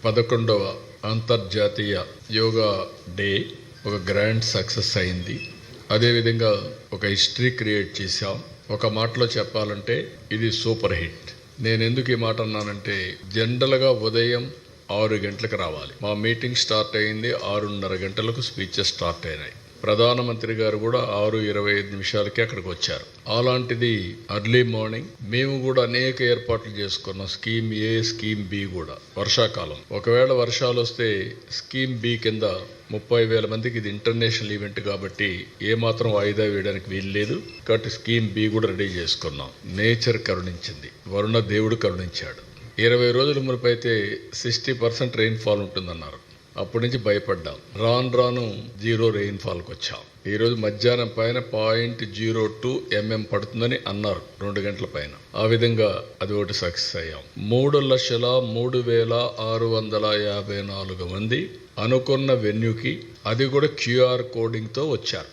11వ అంతర్జాతీయ యోగా డే ఒక grand success అయింది. అదేవిధంగా ఒక హిస్టరీ క్రియేట్ చేశాం. ఒక మాటలో చెప్పాలంటే ఇది సూపర్ హిట్. నేను ఎందుకు ఈ మాట అన్నానంటే, జనరల్గా ఉదయం 6 గంటలకు రావాలి. మా మీటింగ్ స్టార్ట్ అయింది 6:30 గంటలకు. స్పీచెస్ స్టార్ట్ అయినాయి. ప్రధానమంత్రి గారు కూడా 6:25 అక్కడికి వచ్చారు. అలాంటిది ఎర్లీ మార్నింగ్ మేము కూడా అనేక ఏర్పాట్లు చేసుకున్నాం. స్కీమ్ ఏ, స్కీమ్ బి కూడా. వర్షాకాలం, ఒకవేళ వర్షాలు వస్తే స్కీమ్ బి కింద 30,000 మందికి ఇది ఇంటర్నేషనల్ ఈవెంట్ కాబట్టి ఏమాత్రం వాయిదా వేయడానికి వీలు లేదు. కాబట్టి స్కీమ్ బి కూడా రెడీ చేసుకున్నాం. నేచర్ కరుణించింది, వరుణ దేవుడు కరుణించాడు. 20 రోజుల మునుపు అయితే 60% రెయిన్ఫాల్ ఉంటుందన్నారు. అప్పటి నుంచి భయపడ్డాం. రాను 0 రెయిన్ఫాల్కి వచ్చాం. ఈరోజు మధ్యాహ్నం పైన 0.02 mm పడుతుందని అన్నారు 2 గంటల పైన. ఆ విధంగా అది ఒకటి సక్సెస్ అయ్యాం. 3,03,654 మంది అనుకున్న వెన్యూకి, అది కూడా QR కోడింగ్తో వచ్చారు.